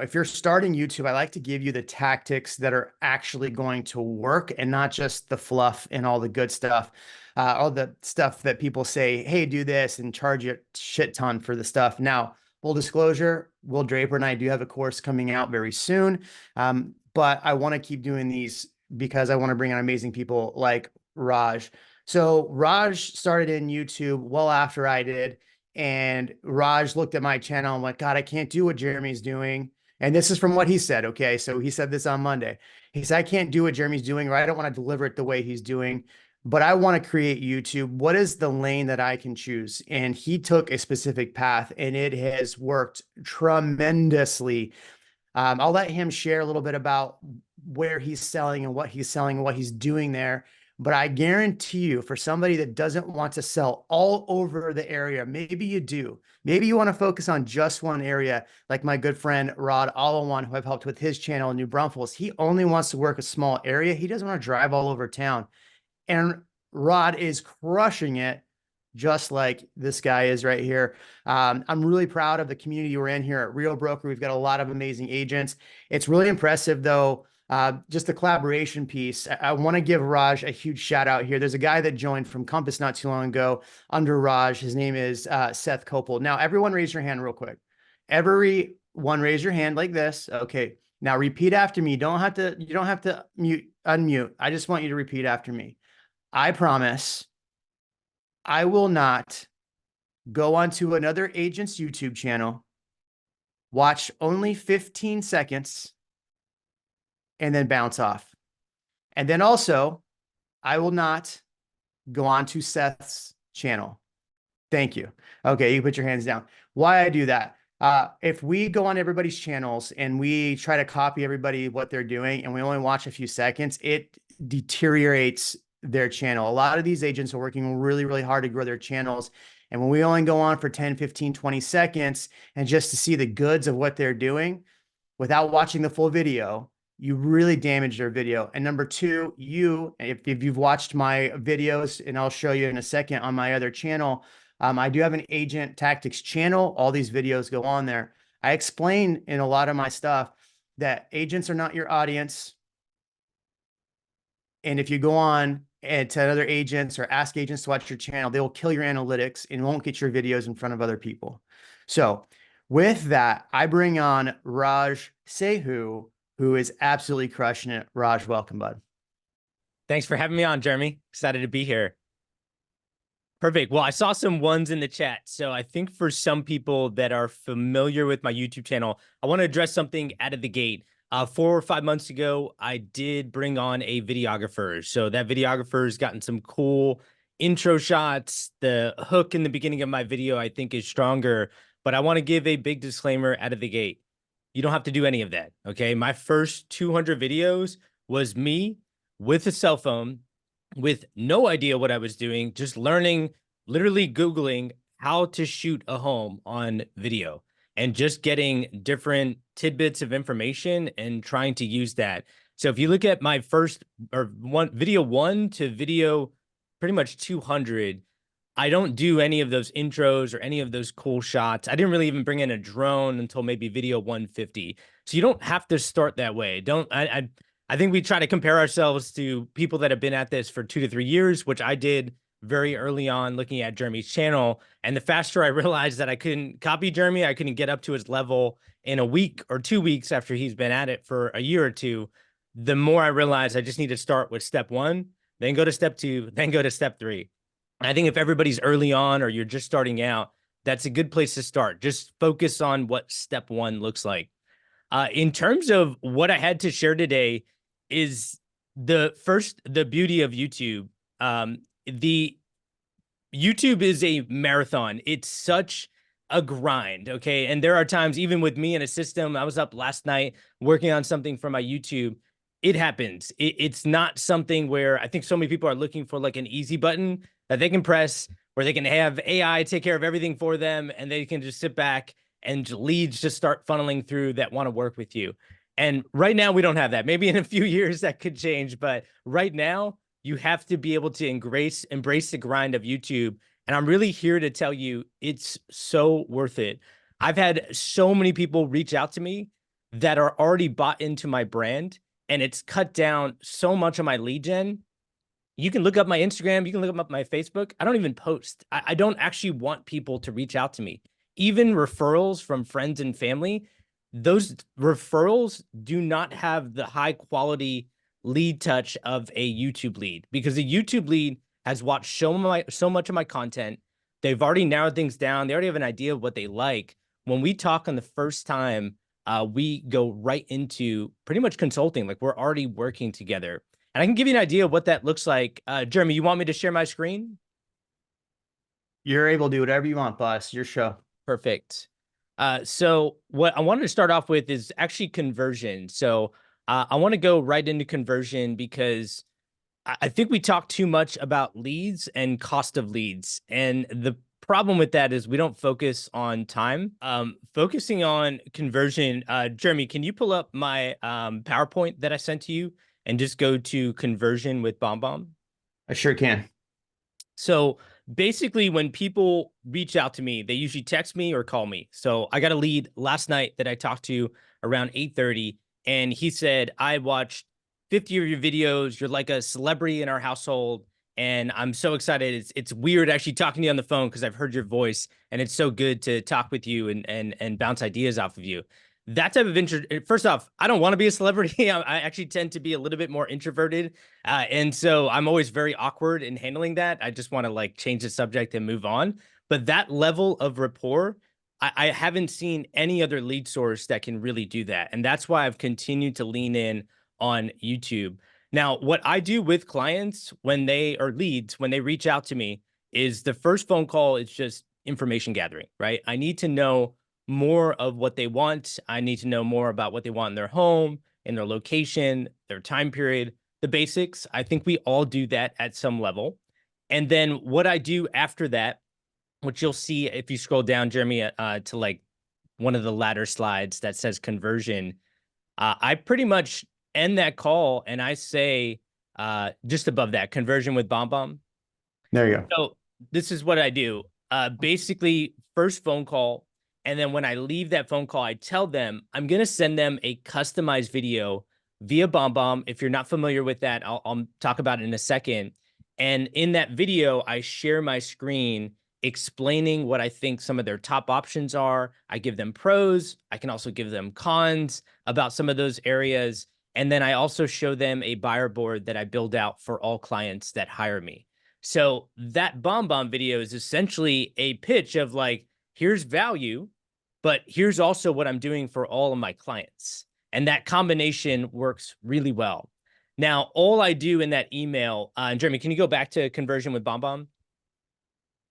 if you're starting YouTube, I like to give you the tactics that are actually going to work and not just the fluff and all the good stuff, all the stuff that people say, hey, do this and charge you a shit ton for the stuff. Now, full disclosure, Will Draper and I do have a course coming out very soon. But I want to keep doing these because I want to bring on amazing people like Raj. So Raj started in YouTube well after I did. And Raj looked at my channel and went, God, I can't do what Jeremy's doing. And this is from what he said. Okay. So he said this on Monday. He said, I can't do what Jeremy's doing, or I don't want to deliver it the way he's doing, but I want to create YouTube. What is the lane that I can choose? And he took a specific path and it has worked tremendously. I'll let him share a little bit about where he's selling and what he's doing there. But I guarantee you, for somebody that doesn't want to sell all over the area, maybe you do. Maybe you want to focus on just one area, like my good friend Rod Allawan, who I've helped with his channel in New Braunfels. He only wants to work a small area. He doesn't want to drive all over town. And Rod is crushing it, just like this guy is right here. I'm really proud of the community we're in here at Real Broker. We've got a lot of amazing agents. It's really impressive, though. Just the collaboration piece. I want to give Raj a huge shout out here. There's a guy that joined from Compass not too long ago under Raj. His name is Seth Copel. Now, everyone raise your hand real quick. Everyone raise your hand like this. Okay. Now repeat after me. You don't have to unmute. I just want you to repeat after me. I promise I will not go onto another agent's YouTube channel, watch only 15 seconds, and then bounce off. And then also, I will not go on to Seth's channel. Thank you. Okay, you can put your hands down. Why I do that? If we go on everybody's channels and we try to copy everybody what they're doing and we only watch a few seconds, it deteriorates their channel. A lot of these agents are working really, really hard to grow their channels. And when we only go on for 10, 15, 20 seconds and just to see the goods of what they're doing without watching the full video, you really damage their video. And number two, if you've watched my videos, and I'll show you in a second on my other channel, I do have an agent tactics channel. All these videos go on there. I explain in a lot of my stuff that agents are not your audience. And if you go on and to other agents or ask agents to watch your channel, they will kill your analytics and won't get your videos in front of other people. So with that, I bring on Raj Sahoo, who is absolutely crushing it. Raj, welcome, bud. Thanks for having me on, Jeremy. Excited to be here. Perfect. Well, I saw some ones in the chat. So I think for some people that are familiar with my YouTube channel, I want to address something out of the gate. 4 or 5 months ago, I did bring on a videographer. So that videographer's gotten some cool intro shots. The hook in the beginning of my video, I think, is stronger. But I want to give a big disclaimer out of the gate. You don't have to do any of that, okay? My first 200 videos was me with a cell phone with no idea what I was doing, just learning, literally Googling how to shoot a home on video and just getting different tidbits of information and trying to use that. So if you look at my first video 1 to video pretty much 200, I don't do any of those intros or any of those cool shots. I didn't really even bring in a drone until maybe video 150. So you don't have to start that way. I think we try to compare ourselves to people that have been at this for 2 to 3 years, which I did very early on looking at Jeremy's channel. And the faster I realized that I couldn't copy Jeremy, I couldn't get up to his level in a week or 2 weeks after he's been at it for a year or two, the more I realized I just need to start with step 1, then go to step 2, then go to step 3. I think if everybody's early on or you're just starting out, that's a good place to start. Just focus on what step 1 looks like. In terms of what I had to share today is the beauty of YouTube. The YouTube is a marathon. It's such a grind, okay? And there are times, even with me in a system, I was up last night working on something for my YouTube. It happens. It's not something where I think so many people are looking for like an easy button that they can press where they can have AI take care of everything for them and they can just sit back and leads just start funneling through that want to work with you. And right now we don't have that. Maybe in a few years that could change, but right now you have to be able to embrace the grind of YouTube. And I'm really here to tell you it's so worth it. I've had so many people reach out to me that are already bought into my brand, and it's cut down so much of my lead gen. You can look up my Instagram, you can look up my Facebook. I don't even post. I don't actually want people to reach out to me. Even referrals from friends and family, those referrals do not have the high quality lead touch of a YouTube lead, because a YouTube lead has watched so much of my content. They've already narrowed things down. They already have an idea of what they like. When we talk on the first time, we go right into pretty much consulting. Like, we're already working together. And I can give you an idea of what that looks like. Jeremy, you want me to share my screen? You're able to do whatever you want, boss. Your show. Perfect. So what I wanted to start off with is actually conversion. So I want to go right into conversion because I think we talk too much about leads and cost of leads. And the problem with that is we don't focus on time. Focusing on conversion, Jeremy, can you pull up my PowerPoint that I sent to you and just go to conversion with BombBomb? I sure can. So basically, when people reach out to me, they usually text me or call me. So I got a lead last night that I talked to around 8:30, and he said, I watched 50 of your videos. You're like a celebrity in our household, and I'm so excited. It's weird actually talking to you on the phone because I've heard your voice, and it's so good to talk with you and bounce ideas off of you. That type of intro. First off, I don't want to be a celebrity. I actually tend to be a little bit more introverted. And so I'm always very awkward in handling that. I just want to like change the subject and move on. But that level of rapport, I haven't seen any other lead source that can really do that. And that's why I've continued to lean in on YouTube. Now, what I do with clients when they are leads, when they reach out to me, is the first phone call is just information gathering, right? I need to know more of what they want. I need to know more about what they want in their home, in their location, their time period, the basics. I think we all do that at some level. And then what I do after that, which you'll see if you scroll down, Jeremy, to like one of the latter slides that says conversion, I pretty much end that call and I say just above that, conversion with BombBomb. There you go. So this is what I do. Basically, first phone call. And then when I leave that phone call, I tell them I'm going to send them a customized video via BombBomb. If you're not familiar with that, I'll talk about it in a second. And in that video, I share my screen explaining what I think some of their top options are. I give them pros. I can also give them cons about some of those areas. And then I also show them a buyer board that I build out for all clients that hire me. So that BombBomb video is essentially a pitch of like, here's value, but here's also what I'm doing for all of my clients. And that combination works really well. Now, all I do in that email, and Jeremy, can you go back to conversion with BombBomb?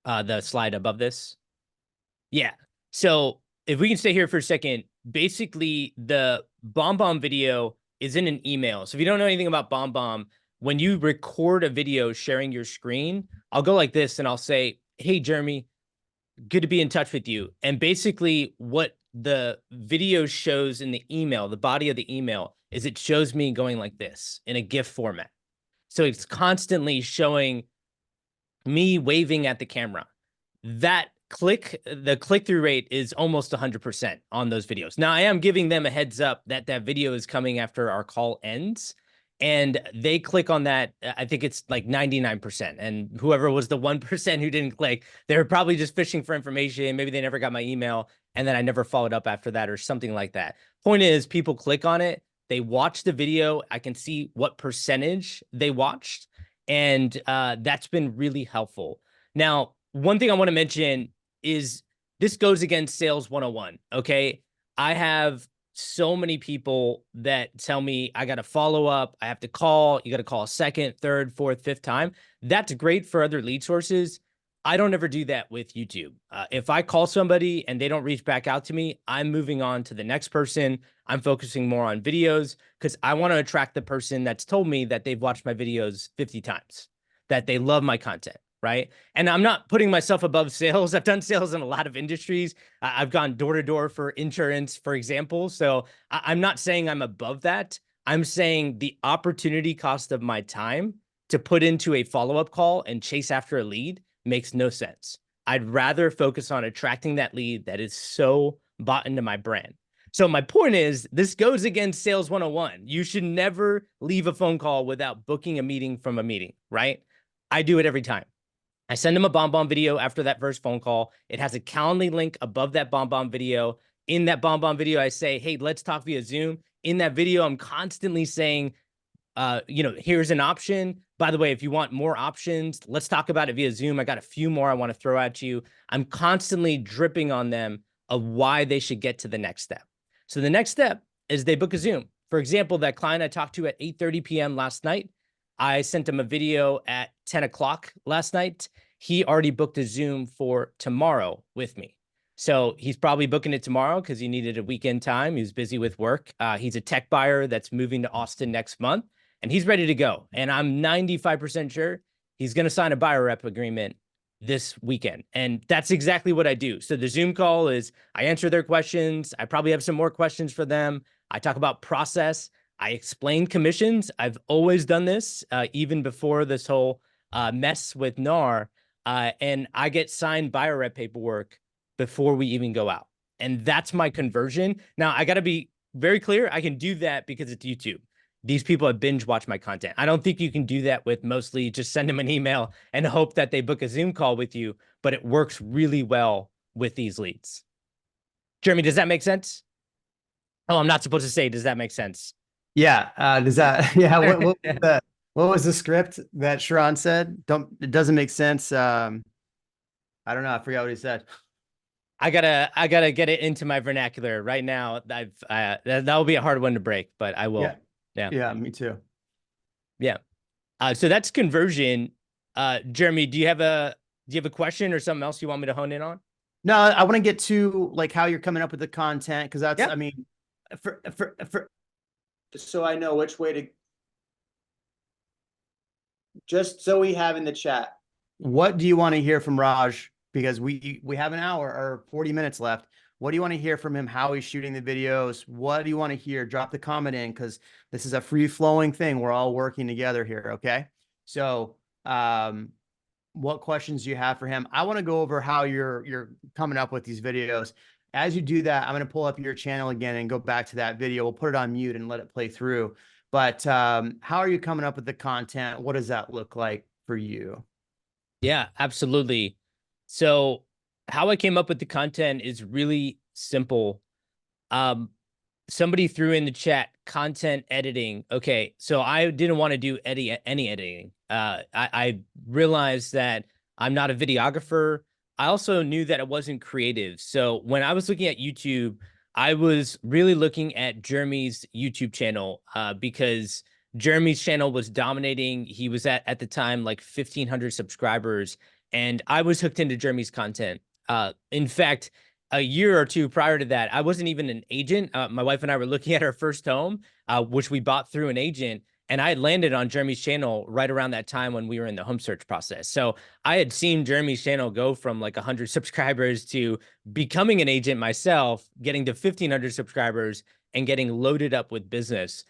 The slide above this. Yeah. So if we can stay here for a second, basically the BombBomb video is in an email. So if you don't know anything about BombBomb, when you record a video sharing your screen, I'll go like this and I'll say, hey, Jeremy, good to be in touch with you. And basically what the video shows in the email, the body of the email, is it shows me going like this in a GIF format. So it's constantly showing me waving at the camera. That the click-through rate is almost 100% on those videos. Now, I am giving them a heads up that that video is coming after our call ends, and they click on that. I think it's like 99%. And whoever was the 1% who didn't click, they were probably just fishing for information. Maybe they never got my email, and then I never followed up after that or something like that. Point is, people click on it. They watch the video. I can see what percentage they watched, and that's been really helpful. Now, one thing I want to mention is this goes against sales 101. Okay. I have so many people that tell me I got to follow up. I have to call. You got to call a second, third, fourth, fifth time. That's great for other lead sources. I don't ever do that with YouTube. If I call somebody and they don't reach back out to me, I'm moving on to the next person. I'm focusing more on videos because I want to attract the person that's told me that they've watched my videos 50 times, that they love my content. Right. And I'm not putting myself above sales. I've done sales in a lot of industries. I've gone door to door for insurance, for example. So I'm not saying I'm above that. I'm saying the opportunity cost of my time to put into a follow-up call and chase after a lead makes no sense. I'd rather focus on attracting that lead that is so bought into my brand. So my point is, this goes against Sales 101. You should never leave a phone call without booking a meeting from a meeting, right? I do it every time. I send them a BombBomb video after that first phone call. It has a Calendly link above that BombBomb video. In that BombBomb video, I say, hey, let's talk via Zoom. In that video, I'm constantly saying, here's an option. By the way, if you want more options, let's talk about it via Zoom. I got a few more I want to throw at you. I'm constantly dripping on them of why they should get to the next step. So the next step is they book a Zoom. For example, that client I talked to at 8:30 p.m. last night, I sent him a video at 10 o'clock last night. He already booked a Zoom for tomorrow with me. So he's probably booking it tomorrow because he needed a weekend time. He was busy with work. He's a tech buyer that's moving to Austin next month, and he's ready to go. And I'm 95% sure he's going to sign a buyer rep agreement this weekend. And that's exactly what I do. So the Zoom call is I answer their questions. I probably have some more questions for them. I talk about process. I explain commissions. I've always done this, even before this whole mess with NAR. And I get signed buyer rep paperwork before we even go out. And that's my conversion. Now, I got to be very clear. I can do that because it's YouTube. These people have binge watched my content. I don't think you can do that with mostly just send them an email and hope that they book a Zoom call with you, but it works really well with these leads. Jeremy, does that make sense? Oh, I'm not supposed to say, does that make sense? Yeah. Does that, yeah. What was the script that Sharon said? It doesn't make sense. I don't know. I forgot what he said. I gotta get it into my vernacular right now. That will be a hard one to break, but I will. Yeah. Yeah. Yeah. Me too. Yeah. So that's conversion. Jeremy, do you have a question or something else you want me to hone in on? No, I want to get to like how you're coming up with the content, because that's, Yeah. I mean, for so I know which way to, just so we have in the chat, what do you want to hear from Raj? Because we have an hour or 40 minutes left. What do you want to hear from him? How he's shooting the videos? What do you want to hear? Drop the comment in, because this is a free flowing thing. We're all working together here. Okay. So, what questions do you have for him? I want to go over how you're coming up with these videos. As you do that, I'm going to pull up your channel again and go back to that video. We'll put it on mute and let it play through. But how are you coming up with the content? What does that look like for you? Yeah, absolutely. So how I came up with the content is really simple. Somebody threw in the chat content editing. Okay, so I didn't want to do any editing. I realized that I'm not a videographer. I also knew that it wasn't creative. So when I was looking at YouTube, I was really looking at Jeremy's YouTube channel because Jeremy's channel was dominating. He was at the time like 1,500 subscribers, and I was hooked into Jeremy's content. In fact, a year or two prior to that, I wasn't even an agent. My wife and I were looking at our first home, which we bought through an agent. And I had landed on Jeremy's channel right around that time when we were in the home search process. So I had seen Jeremy's channel go from like 100 subscribers to becoming an agent myself, getting to 1,500 subscribers and getting loaded up with business.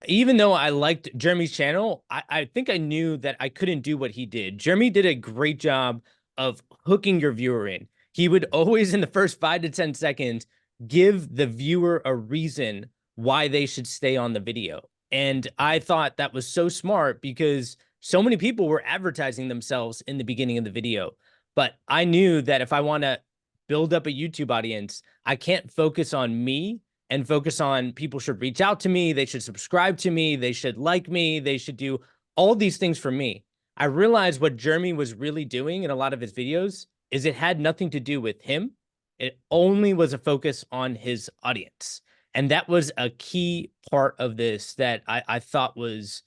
Even though I liked Jeremy's channel, I think I knew that I couldn't do what he did. Jeremy did a great job of hooking your viewer in. He would always, in the first 5 to 10 seconds, give the viewer a reason why they should stay on the video. And I thought that was so smart because so many people were advertising themselves in the beginning of the video. But I knew that if I want to build up a YouTube audience, I can't focus on me and focus on people should reach out to me. They should subscribe to me. They should like me. They should do all these things for me. I realized what Jeremy was really doing in a lot of his videos is it had nothing to do with him. It only was a focus on his audience. And that was a key part of this that I thought was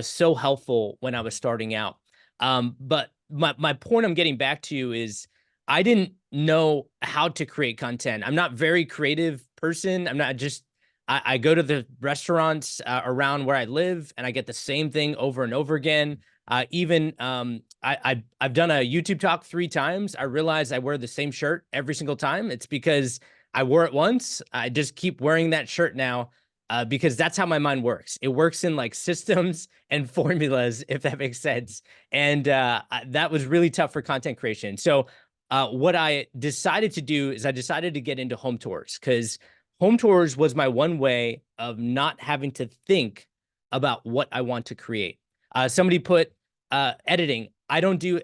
so helpful when I was starting out. But my point I'm getting back to is I didn't know how to create content. I'm not very creative person. I'm not just, I go to the restaurants around where I live and I get the same thing over and over again. I've done a YouTube talk 3 times. I realized I wear the same shirt every single time. It's because I wore it once. I just keep wearing that shirt now because that's how my mind works. It works in like systems and formulas, if that makes sense. And that was really tough for content creation. So what I decided to do is I decided to get into home tours because home tours was my one way of not having to think about what I want to create. Somebody put editing. I didn't do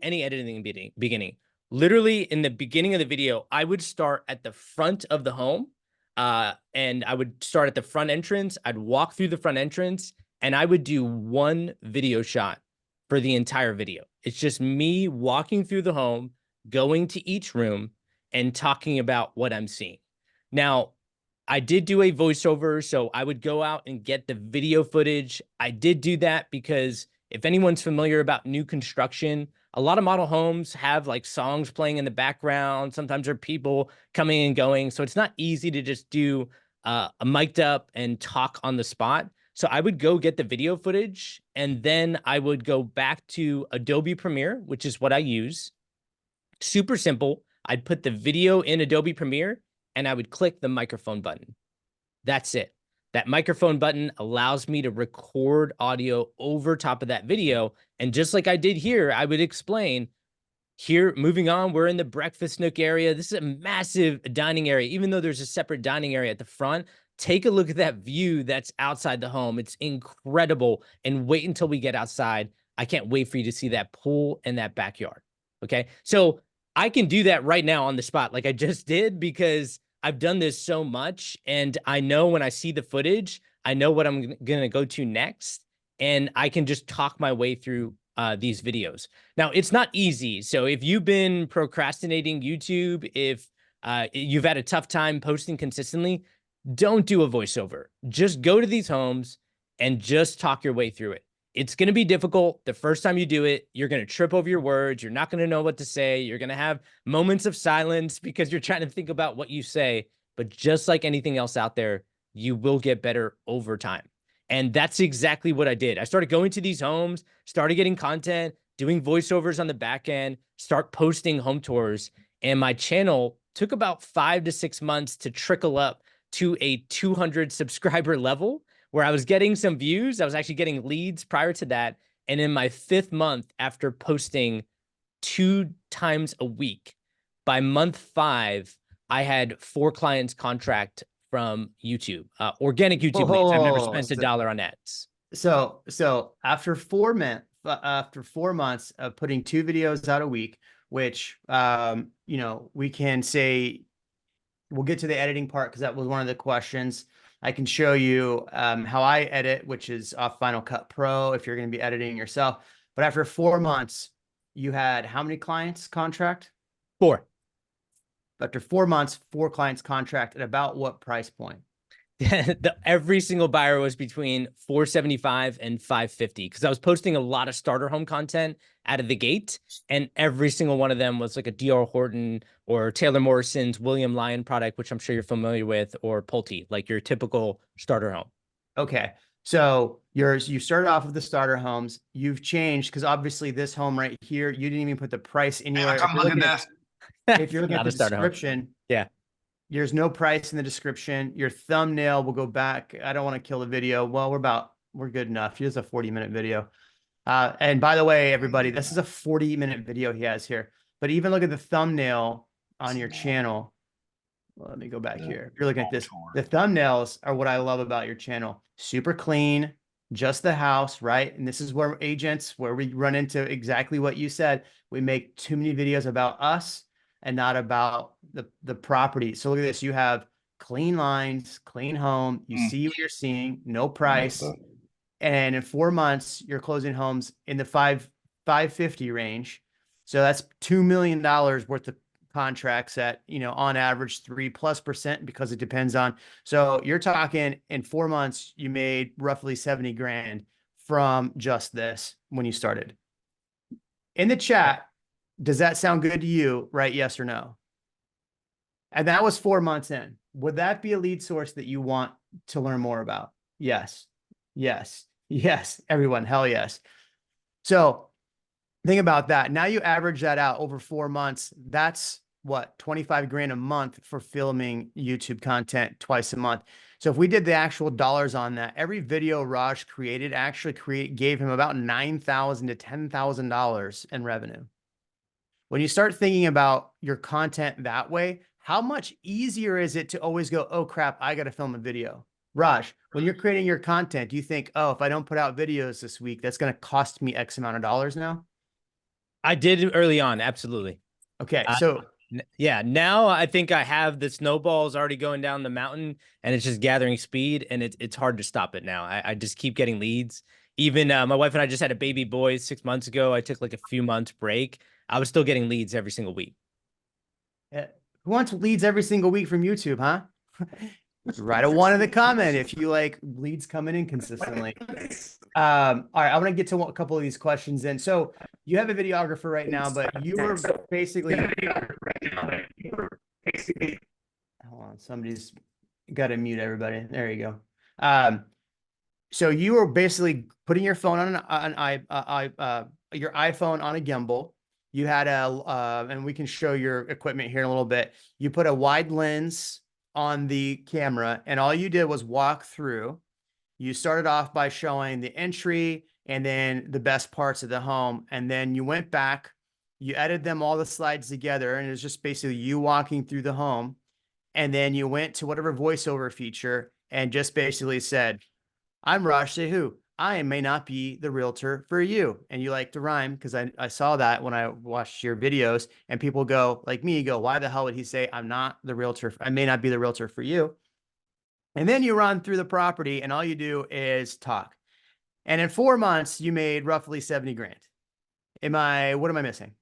any editing in the beginning. Literally in the beginning of the video, I would start at the front of the home. And I would start at the front entrance. I'd walk through the front entrance and I would do one video shot for the entire video. It's just me walking through the home, going to each room and talking about what I'm seeing. Now, I did do a voiceover, so I would go out and get the video footage. I did do that because if anyone's familiar about new construction, a lot of model homes have like songs playing in the background. Sometimes there are people coming and going. So it's not easy to just do a mic'd up and talk on the spot. So I would go get the video footage and then I would go back to Adobe Premiere, which is what I use. Super simple. I'd put the video in Adobe Premiere and I would click the microphone button. That's it. That microphone button allows me to record audio over top of that video. And just like I did here, I would explain here, moving on, we're in the breakfast nook area. This is a massive dining area. Even though there's a separate dining area at the front, take a look at that view that's outside the home. It's incredible. And wait until we get outside. I can't wait for you to see that pool and that backyard. Okay. So I can do that right now on the spot, like I just did, because I've done this so much. And I know when I see the footage, I know what I'm going to go to next. And I can just talk my way through these videos. Now, it's not easy. So if you've been procrastinating YouTube, if you've had a tough time posting consistently, don't do a voiceover. Just go to these homes and just talk your way through it. It's going to be difficult. The first time you do it, you're going to trip over your words. You're not going to know what to say. You're going to have moments of silence because you're trying to think about what you say. But just like anything else out there, you will get better over time. And that's exactly what I did. I started going to these homes, started getting content, doing voiceovers on the back end, start posting home tours. And my channel took about 5 to 6 months to trickle up to a 200 subscriber level where I was getting some views. I was actually getting leads prior to that. And in my 5th month, after posting 2 times a week, by month 5, I had 4 clients contract from YouTube, organic YouTube leads. I've never spent a dollar on ads. So after 4 months of putting 2 videos out a week, which, you know, we can say, we'll get to the editing part because that was one of the questions. I can show you how I edit, which is off Final Cut Pro if you're going to be editing yourself. But after 4 months, you had how many clients contract? 4. After 4 months, 4 clients contract at about what price point? Every single buyer was between $475 and $550 because I was posting a lot of starter home content out of the gate, and every single one of them was like a D.R. Horton or Taylor Morrison's William Lyon product, which I'm sure you're familiar with, or Pulte, like your typical starter home. Okay, so you started off with the starter homes. You've changed because obviously this home right here, you didn't even put the price anywhere. Come look at this. If you're looking at the description, yeah. There's no price in the description. Your thumbnail will go back. I don't want to kill the video. Well, we're good enough. Here's a 40-minute video. And by the way, everybody, this is a 40-minute video he has here. But even look at the thumbnail on your channel. Well, let me go back here. If you're looking at this, the thumbnails are what I love about your channel. Super clean, just the house, right? And this is where where we run into exactly what you said. We make too many videos about us and not about the property. So look at this. You have clean lines, clean home. You see what you're seeing, no price. And in 4 months, you're closing homes in the 550 range. So that's $2 million worth of contracts at, you know, on average 3+% because it depends on. So you're talking in 4 months, you made roughly 70 grand from just this when you started. In the chat, does that sound good to you? Right? Yes or no? And that was 4 months in. Would that be a lead source that you want to learn more about? Yes. Yes. Yes. Everyone. Hell yes. So think about that. Now you average that out over 4 months. That's what, 25 grand a month for filming YouTube content twice a month. So if we did the actual dollars on that, every video Raj created actually gave him about $9,000 to $10,000 in revenue. When you start thinking about your content that way, how much easier is it to always go, oh crap, I got to film a video? Raj, when you're creating your content, do you think, oh, if I don't put out videos this week, that's going to cost me X amount of dollars now? I did it early on, absolutely. Okay, Uh, so yeah, now I think I have the snowballs already going down the mountain, and it's just gathering speed, and it's hard to stop it now. I just keep getting leads. Even my wife and I just had a baby boy 6 months ago. I took like a few months break. I was still getting leads every single week. who wants leads every single week from YouTube, huh? Write a one in the comment if you like leads coming in consistently. All right, I want to get to a couple of these questions in. So you have a videographer right now, but you were basically hold on, somebody's got to mute everybody. There you go. So you were basically putting your phone on your iPhone on a gimbal. You had and we can show your equipment here in a little bit. You put a wide lens on the camera, and all you did was walk through. You started off by showing the entry and then the best parts of the home, and then you went back. You edited them all the slides together, and it was just basically you walking through the home. And then you went to whatever voiceover feature and just basically said, I'm Raj Sahoo. I may not be the realtor for you. And you like to rhyme because I saw that when I watched your videos, and people go like me, go, why the hell would he say I'm not the realtor? I may not be the realtor for you. And then you run through the property and all you do is talk. And in 4 months, you made roughly 70 grand. What am I missing?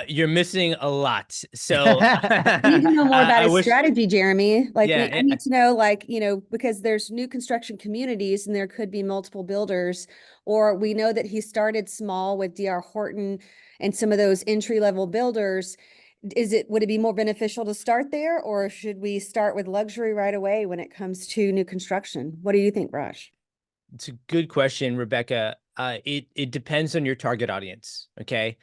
You're missing a lot. So We need to know more about I his wish, strategy, Jeremy. Like, yeah, I need to know, like, because there's new construction communities and there could be multiple builders, or we know that he started small with DR Horton and some of those entry-level builders. Would it be more beneficial to start there, or should we start with luxury right away when it comes to new construction? What do you think, Raj? it's a good question, Rebecca. It depends on your target audience. Okay.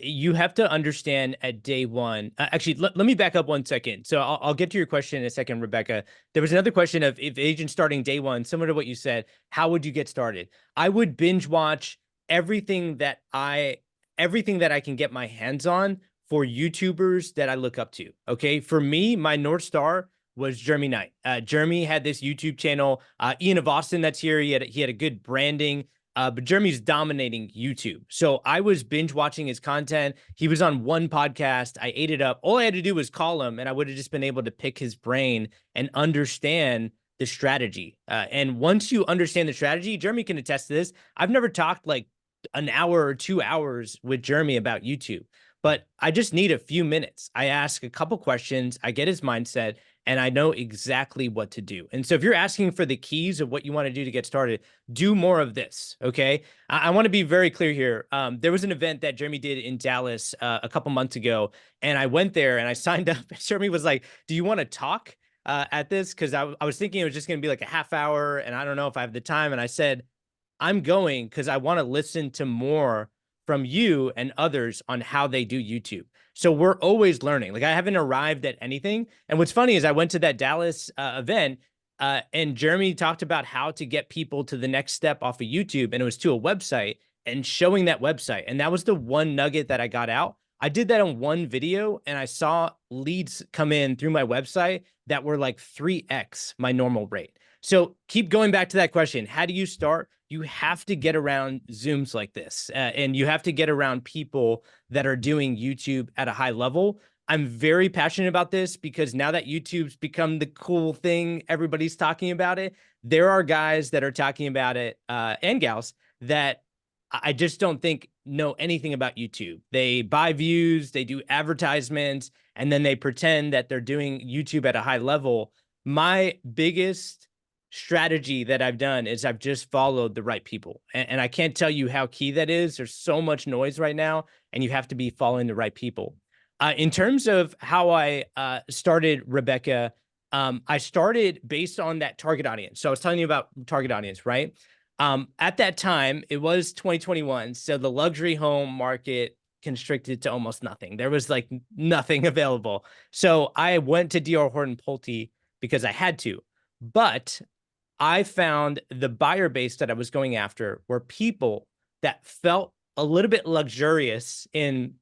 You have to understand at day one. Actually, let me back up 1 second. So I'll get to your question in a second, Rebecca. There was another question of if agents starting day one, similar to what you said, how would you get started? I would binge watch everything that I can get my hands on for YouTubers that I look up to. Okay. For me, my North Star was Jeremy Knight. Jeremy had this YouTube channel. Ian of Austin that's here. He had a good branding. But Jeremy's dominating YouTube. So I was binge watching his content. He was on one podcast. I ate it up. All I had to do was call him, and I would have just been able to pick his brain and understand the strategy. And once you understand the strategy, Jeremy can attest to this. I've never talked like an hour or 2 hours with Jeremy about YouTube, but I just need a few minutes. I ask a couple questions. I get his mindset, and I know exactly what to do. And so if you're asking for the keys of what you want to do to get started, do more of this, okay? I want to be very clear here. There was an event that Jeremy did in Dallas a couple months ago, and I went there and I signed up. Jeremy was like, do you want to talk at this? Because I was thinking it was just going to be like a half hour, and I don't know if I have the time. And I said, I'm going because I want to listen to more from you and others on how they do YouTube. So we're always learning. Like I haven't arrived at anything. And what's funny is I went to that Dallas event and Jeremy talked about how to get people to the next step off of YouTube. And it was to a website and showing that website. And that was the one nugget that I got out. I did that on one video and I saw leads come in through my website that were like 3x my normal rate. So keep going back to that question. How do you start? You have to get around Zooms like this, and you have to get around people that are doing YouTube at a high level. I'm very passionate about this because now that YouTube's become the cool thing, everybody's talking about it. There are guys that are talking about it, and gals that I just don't think know anything about YouTube. They buy views, they do advertisements, and then they pretend that they're doing YouTube at a high level. My biggest strategy that I've done is I've just followed the right people. And I can't tell you how key that is. There's so much noise right now, and you have to be following the right people. In terms of how I started, Rebecca, I started based on that target audience. So I was telling you about target audience, right? At that time, it was 2021. So the luxury home market constricted to almost nothing. There was like nothing available. So I went to DR Horton Pulte because I had to. But I found the buyer base that I was going after were people that felt a little bit luxurious in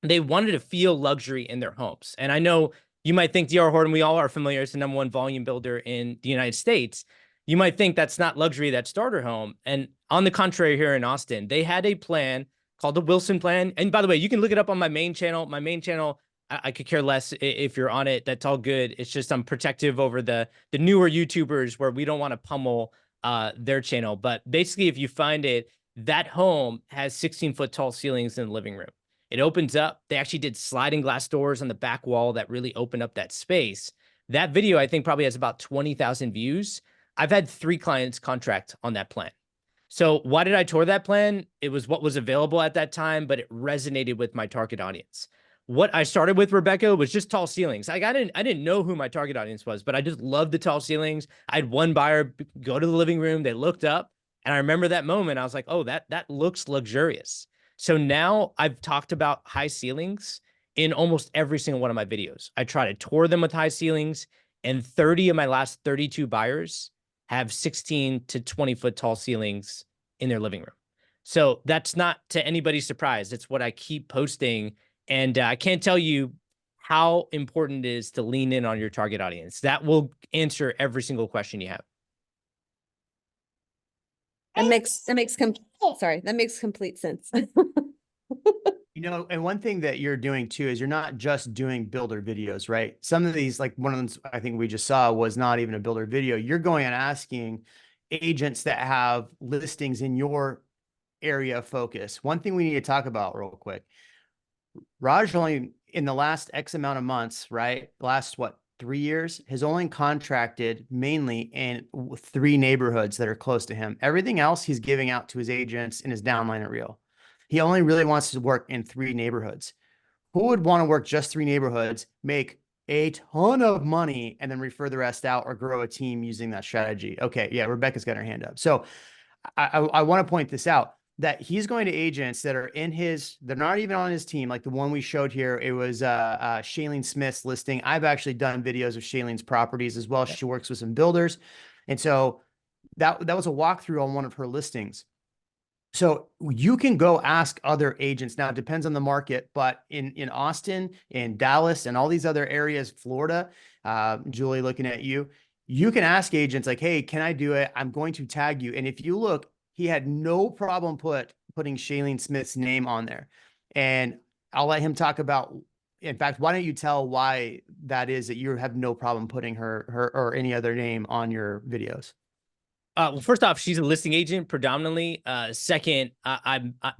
they wanted to feel luxury in their homes. And I know you might think D.R. Horton, we all are familiar, it's the #1 volume builder in the United States. You might think that's not luxury, that's starter home. And on the contrary, here in Austin, they had a plan called the Wilson Plan. And by the way, you can look it up on my main channel. My main channel, I could care less if you're on it. That's all good. It's just I'm protective over the newer YouTubers where we don't want to pummel their channel. But basically, if you find it, that home has 16-foot tall ceilings in the living room. It opens up. They actually did sliding glass doors on the back wall that really open up that space. That video, I think, probably has about 20,000 views. I've had 3 clients contract on that plan. So why did I tour that plan? It was what was available at that time, but it resonated with my target audience. What I started with, Rebecca, was just tall ceilings. Like I didn't know who my target audience was, but I just loved the tall ceilings. I had one buyer go to the living room. They looked up, and I remember that moment. I was like, oh, that looks luxurious. So now I've talked about high ceilings in almost every single one of my videos. I try to tour them with high ceilings, and 30 of my last 32 buyers have 16 to 20-foot tall ceilings in their living room. So that's not to anybody's surprise. It's what I keep posting. And I can't tell you how important it is to lean in on your target audience. That will answer every single question you have. That makes complete sense. You know, and one thing that you're doing too is you're not just doing builder videos, right? Some of these, like one of them I think we just saw was not even a builder video. You're going and asking agents that have listings in your area of focus. One thing we need to talk about real quick. Raj only in the last X amount of months, right? Last what, 3 years, has only contracted mainly in 3 neighborhoods that are close to him. Everything else he's giving out to his agents in his downline at Reel. He only really wants to work in 3 neighborhoods. Who would want to work just 3 neighborhoods, make a ton of money, and then refer the rest out or grow a team using that strategy? Okay, yeah, Rebecca's got her hand up. So I want to point this out, that he's going to agents that are in his, they're not even on his team. Like the one we showed here, it was Shailene Smith's listing. I've actually done videos of Shailene's properties as well. She works with some builders. And so that was a walkthrough on one of her listings. So you can go ask other agents. Now it depends on the market, but in Austin, in Dallas, and all these other areas, Florida, Julie, looking at you, you can ask agents like, hey, can I do it? I'm going to tag you. And if you look, he had no problem putting Shailene Smith's name on there. And I'll let him talk about, in fact, why don't you tell why that is that you have no problem putting her or any other name on your videos? Well, first off, she's a listing agent predominantly. Second,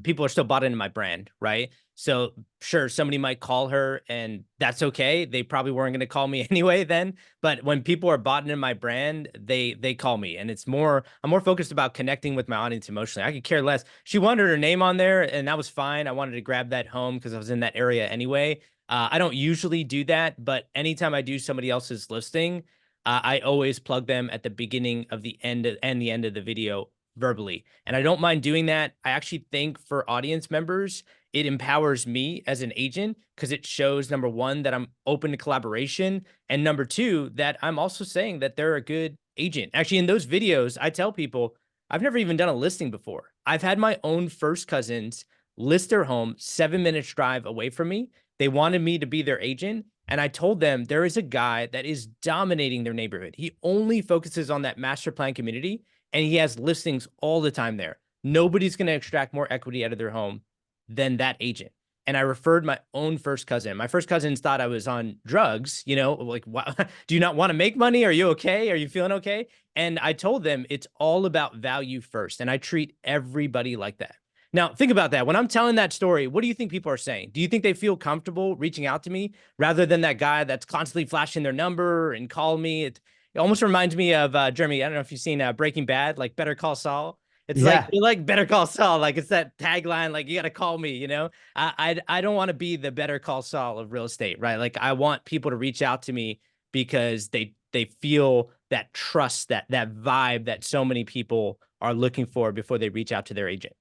people are still bought into my brand, right? So sure, somebody might call her, and that's okay. They probably weren't going to call me anyway then. But when people are bought into my brand, they call me, and I'm more focused about connecting with my audience emotionally. I could care less. She wanted her name on there, and that was fine. I wanted to grab that home because I was in that area anyway. I don't usually do that, but anytime I do somebody else's listing, I always plug them at the beginning of the end and the end of the video verbally. And I don't mind doing that. I actually think for audience members, it empowers me as an agent because it shows, number one, that I'm open to collaboration. And number two, that I'm also saying that they're a good agent. Actually, in those videos, I tell people I've never even done a listing before. I've had my own first cousins list their home 7 minutes drive away from me. They wanted me to be their agent. And I told them there is a guy that is dominating their neighborhood. He only focuses on that master plan community, and he has listings all the time there. Nobody's going to extract more equity out of their home than that agent. And I referred my own first cousin. My first cousins thought I was on drugs, like, do you not want to make money? Are you okay? Are you feeling okay? And I told them it's all about value first. And I treat everybody like that. Now, think about that. When I'm telling that story, what do you think people are saying? Do you think they feel comfortable reaching out to me rather than that guy that's constantly flashing their number and call me? It almost reminds me of Jeremy. I don't know if you've seen Breaking Bad, like Better Call Saul. It's like Better Call Saul. Like it's that tagline, like you got to call me, I don't want to be the Better Call Saul of real estate, right? Like I want people to reach out to me because they feel that trust, that vibe that so many people are looking for before they reach out to their agent.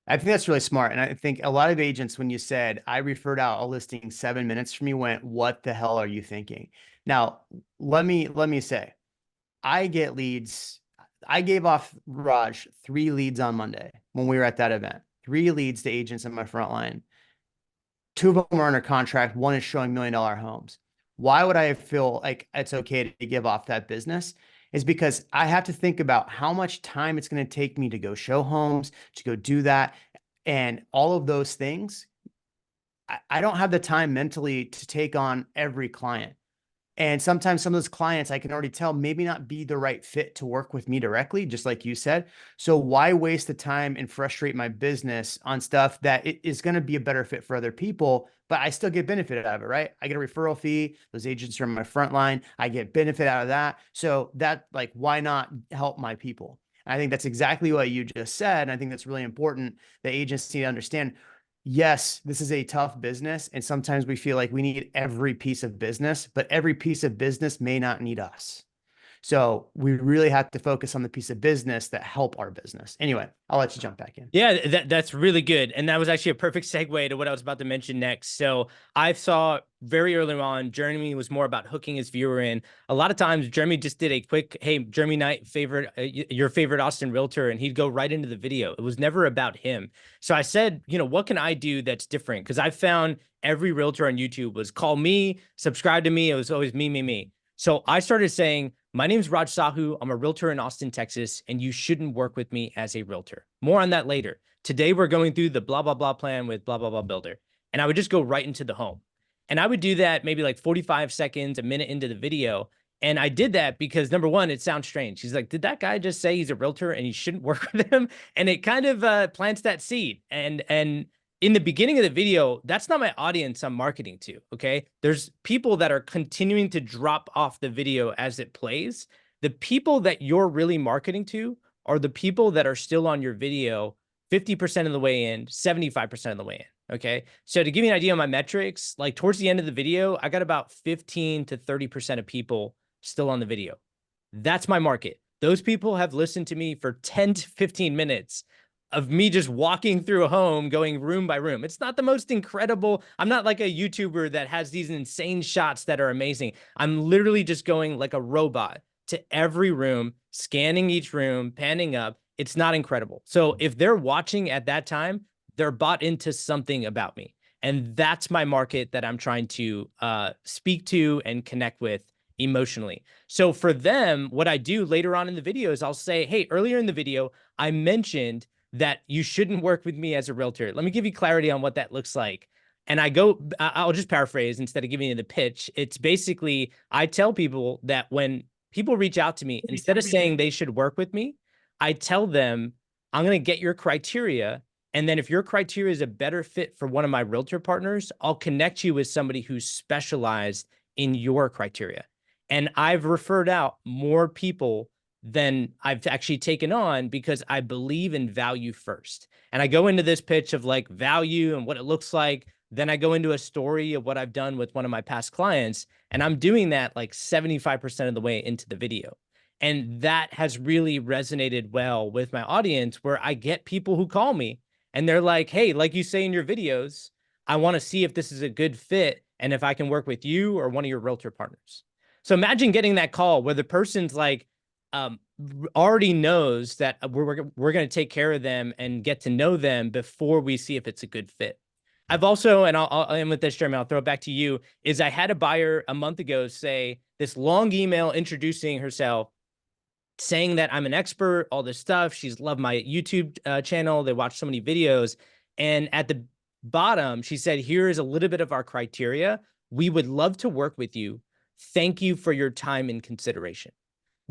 I think that's really smart. And I think a lot of agents, when you said, I referred out a listing 7 minutes from you, went, what the hell are you thinking? Now, let me say, I get leads. I gave off Raj 3 leads on Monday when we were at that event, 3 leads to agents in my front line. two of them are under contract. One is showing $1 million homes. Why would I feel like it's okay to give off that business? Is because I have to think about how much time it's going to take me to go show homes, to go do that. And all of those things, I don't have the time mentally to take on every client. And sometimes some of those clients I can already tell maybe not be the right fit to work with me directly, just like you said. So why waste the time and frustrate my business on stuff that it is going to be a better fit for other people, but I still get benefit out of it, right? I get a referral fee. Those agents are in my front line. I get benefit out of that. So that, like, why not help my people? And I think that's exactly what you just said. And I think that's really important that agents need to understand. Yes, this is a tough business. And sometimes we feel like we need every piece of business, but every piece of business may not need us. So we really have to focus on the piece of business that help our business. Anyway, I'll let you jump back in. Yeah, that's really good. And that was actually a perfect segue to what I was about to mention next. So I saw very early on, Jeremy was more about hooking his viewer in. A lot of times, Jeremy just did a quick, hey, Jeremy Knight, your favorite Austin realtor, and he'd go right into the video. It was never about him. So I said, what can I do that's different? Because I found every realtor on YouTube was call me, subscribe to me. It was always me, me, me. So I started saying, my name is Raj Sahoo. I'm a realtor in Austin, Texas, and you shouldn't work with me as a realtor. More on that later. Today, we're going through the blah, blah, blah plan with blah, blah, blah builder. And I would just go right into the home. And I would do that maybe like 45 seconds, a minute into the video. And I did that because, number one, it sounds strange. He's like, did that guy just say he's a realtor and you shouldn't work with him? And it kind of plants that seed. And in the beginning of the video, that's not my audience I'm marketing to, okay? There's people that are continuing to drop off the video as it plays. The people that you're really marketing to are the people that are still on your video 50% of the way in, 75% of the way in, okay? So to give you an idea of my metrics, like towards the end of the video, I got about 15 to 30% of people still on the video. That's my market. Those people have listened to me for 10 to 15 minutes of me just walking through a home, going room by room. It's not the most incredible. I'm not like a YouTuber that has these insane shots that are amazing. I'm literally just going like a robot to every room, scanning each room, panning up. It's not incredible. So if they're watching at that time, they're bought into something about me. And that's my market that I'm trying to speak to and connect with emotionally. So for them, what I do later on in the video is I'll say, hey, earlier in the video, I mentioned that you shouldn't work with me as a realtor. Let me give you clarity on what that looks like. And I'll just paraphrase instead of giving you the pitch. It's basically, I tell people that when people reach out to me, instead of saying they should work with me, I tell them, I'm going to get your criteria. And then if your criteria is a better fit for one of my realtor partners, I'll connect you with somebody who's specialized in your criteria. And I've referred out more people than I've actually taken on because I believe in value first. And I go into this pitch of like value and what it looks like. Then I go into a story of what I've done with one of my past clients. And I'm doing that like 75% of the way into the video. And that has really resonated well with my audience, where I get people who call me and they're like, hey, like you say in your videos, I want to see if this is a good fit and if I can work with you or one of your realtor partners. So imagine getting that call where the person's like, already knows that we're going to take care of them and get to know them before we see if it's a good fit. I've also, and I'll end with this, Jeremy, I'll throw it back to you, is I had a buyer a month ago say this long email introducing herself, saying that I'm an expert, all this stuff. She's loved my YouTube channel. They watched so many videos. And at the bottom, she said, here is a little bit of our criteria. We would love to work with you. Thank you for your time and consideration.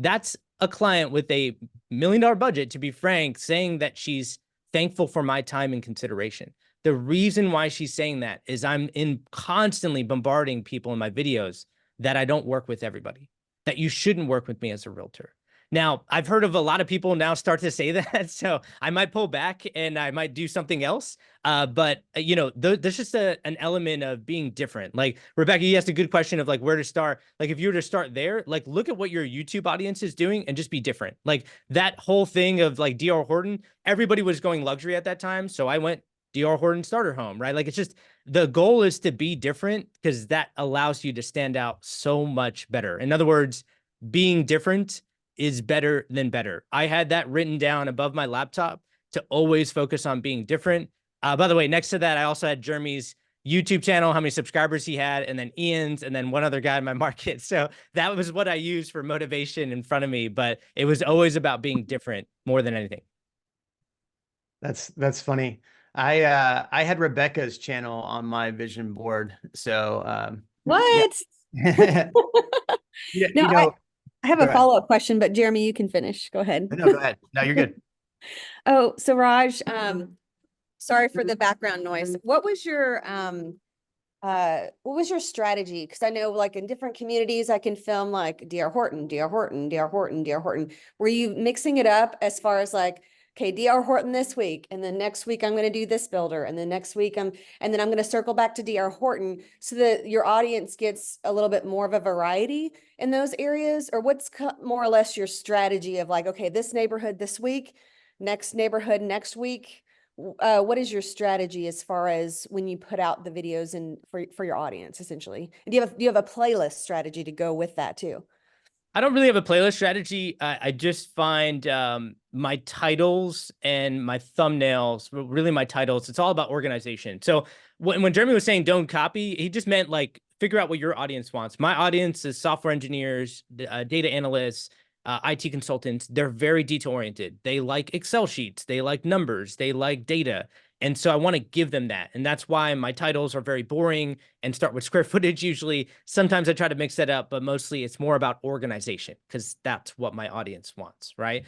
That's a client with a $1 million budget, to be frank, saying that she's thankful for my time and consideration. The reason why she's saying that is I'm constantly bombarding people in my videos that I don't work with everybody, that you shouldn't work with me as a realtor. Now, I've heard of a lot of people now start to say that, so I might pull back and I might do something else. But there's just an element of being different. Like Rebecca, you asked a good question of like where to start. Like if you were to start there, like look at what your YouTube audience is doing and just be different. Like that whole thing of like D.R. Horton, everybody was going luxury at that time, so I went D.R. Horton starter home, right? Like it's just the goal is to be different because that allows you to stand out so much better. In other words, being different is better than better. I had that written down above my laptop to always focus on being different. By the way, next to that, I also had Jeremy's YouTube channel, how many subscribers he had, and then Ian's, and then one other guy in my market. So that was what I used for motivation in front of me. But it was always about being different more than anything. That's funny. I had Rebecca's channel on my vision board. So yeah. What? You No, know, I have go a ahead. follow-up question, but Jeremy, you can finish. Go ahead. No, go ahead. No, you're good. Oh, so Raj, sorry for the background noise. What was your strategy? Because I know like in different communities, I can film like DR Horton, DR Horton, DR Horton, DR Horton. Were you mixing it up as far as like, okay, DR Horton this week, and then next week I'm going to do this builder, and then next week and then I'm going to circle back to DR Horton so that your audience gets a little bit more of a variety in those areas? Or what's more or less your strategy of like, okay, this neighborhood this week, next neighborhood next week? What is your strategy as far as when you put out the videos and for your audience, essentially? And do you have a playlist strategy to go with that too? I don't really have a playlist strategy. I just find my titles and my thumbnails, really my titles, it's all about organization. So when Jeremy was saying don't copy, he just meant like figure out what your audience wants. My audience is software engineers, data analysts, IT consultants. They're very detail oriented. They like Excel sheets. They like numbers. They like data. And so I want to give them that. And that's why my titles are very boring and start with square footage usually. Sometimes I try to mix that up, but mostly it's more about organization because that's what my audience wants, right?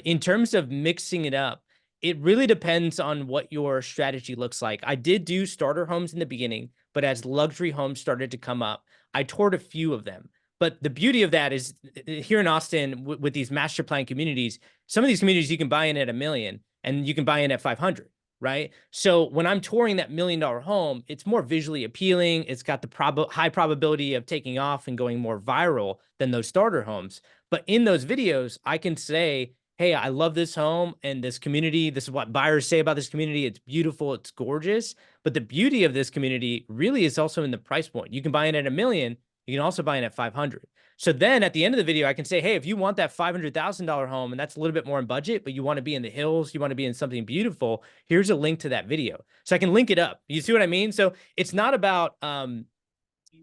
In terms of mixing it up, it really depends on what your strategy looks like. I did do starter homes in the beginning, but as luxury homes started to come up, I toured a few of them. But the beauty of that is here in Austin with these master plan communities, some of these communities you can buy in at $1 million and you can buy in at 500. Right. So when I'm touring that $1 million home, it's more visually appealing. It's got the high probability of taking off and going more viral than those starter homes. But in those videos, I can say, hey, I love this home and this community. This is what buyers say about this community. It's beautiful. It's gorgeous. But the beauty of this community really is also in the price point. You can buy it at $1 million. You can also buy it at 500. So then at the end of the video, I can say, hey, if you want that $500,000 home and that's a little bit more in budget, but you want to be in the hills, you want to be in something beautiful, here's a link to that video. So I can link it up. You see what I mean? So it's not about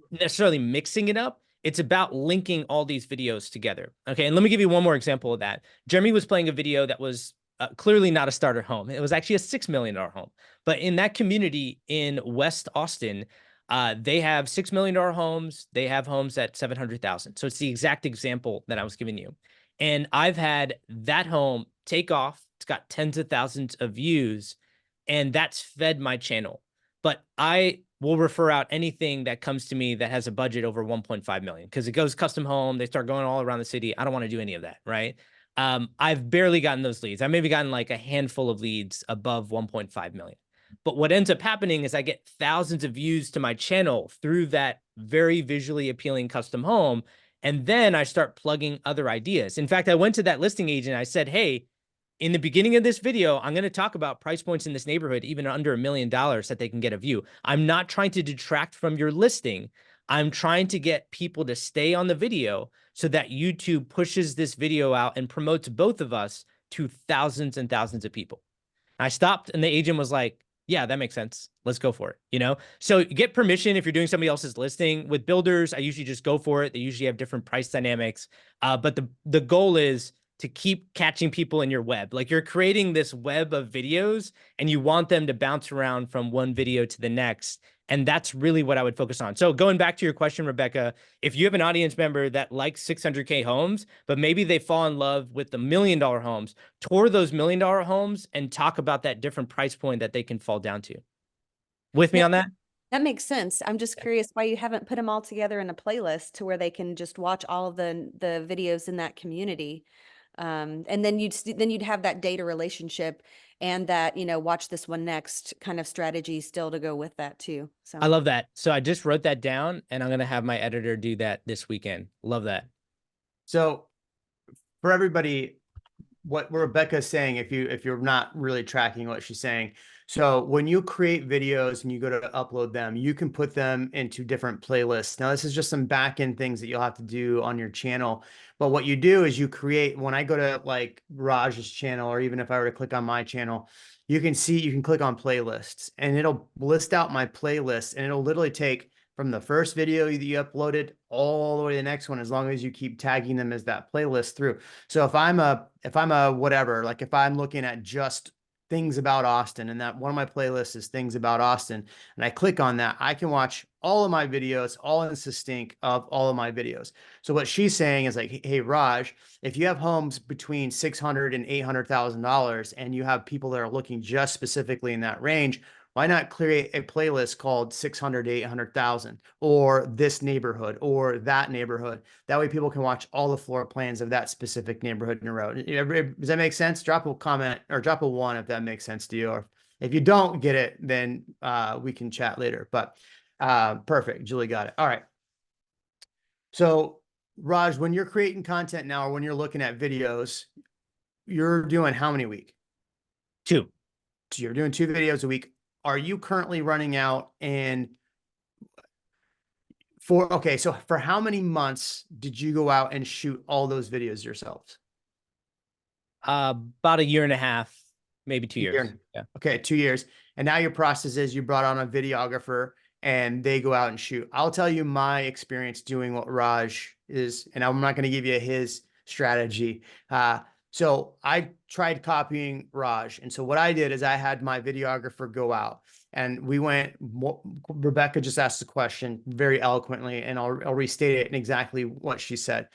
necessarily mixing it up. It's about linking all these videos together. Okay. And let me give you one more example of that. Jeremy was playing a video that was clearly not a starter home. It was actually a $6 million home. But in that community in West Austin, they have $6 million homes. They have homes at 700,000. So it's the exact example that I was giving you. And I've had that home take off. It's got tens of thousands of views and that's fed my channel. But I will refer out anything that comes to me that has a budget over 1.5 million because it goes custom home. They start going all around the city. I don't want to do any of that. Right. I've barely gotten those leads. I maybe gotten like a handful of leads above 1.5 million. But what ends up happening is I get thousands of views to my channel through that very visually appealing custom home. And then I start plugging other ideas. In fact, I went to that listing agent. I said, hey, in the beginning of this video, I'm going to talk about price points in this neighborhood, even under $1 million that they can get a view. I'm not trying to detract from your listing. I'm trying to get people to stay on the video so that YouTube pushes this video out and promotes both of us to thousands and thousands of people. I stopped and the agent was like, yeah, that makes sense. Let's go for it. You know, so get permission if you're doing somebody else's listing. With builders, I usually just go for it. They usually have different price dynamics. But the goal is to keep catching people in your web. Like you're creating this web of videos and you want them to bounce around from one video to the next. And that's really what I would focus on. So going back to your question, Rebecca, if you have an audience member that likes 600K homes, but maybe they fall in love with the $1 million homes, tour those $1 million homes and talk about that different price point that they can fall down to. With me on that? That makes sense. I'm just curious why you haven't put them all together in a playlist to where they can just watch all of the videos in that community. And then you'd have that data relationship and that, you know, watch this one next kind of strategy still to go with that too. So I love that. So I just wrote that down and I'm going to have my editor do that this weekend. Love that. So for everybody, what Rebecca's saying, if you're not really tracking what she's saying. So when you create videos and you go to upload them, you can put them into different playlists. Now, this is just some back end things that you'll have to do on your channel. But what you do is you create, when I go to like Raj's channel, or even if I were to click on my channel, you can see, you can click on playlists and it'll list out my playlists, and it'll literally take from the first video that you uploaded all the way to the next one, as long as you keep tagging them as that playlist through. So if I'm a whatever, like if I'm looking at just things about Austin, and that one of my playlists is things about Austin, and I click on that, I can watch all of my videos, all in sync of all of my videos. So what she's saying is like, hey, Raj, if you have homes between 600 and $800,000 and you have people that are looking just specifically in that range, why not create a playlist called 600 to 800,000, or this neighborhood or that neighborhood? That way people can watch all the floor plans of that specific neighborhood in a row. Does that make sense? Drop a comment or drop a one if that makes sense to you. Or if you don't get it, then we can chat later. But perfect. Julie got it. All right. So Raj, when you're creating content now, or when you're looking at videos, you're doing how many a week? 2. So you're doing 2 videos a week. Are you currently running out? And okay, so for how many months did you go out and shoot all those videos yourselves? About a year and a half, maybe 2 years. Yeah. Okay, 2 years. And now your process is you brought on a videographer and they go out and shoot. I'll tell you my experience doing what Raj is, and I'm not going to give you his strategy. So I tried copying Raj. And so what I did is I had my videographer go out, and we went, Rebecca just asked the question very eloquently, and I'll restate it in exactly what she said.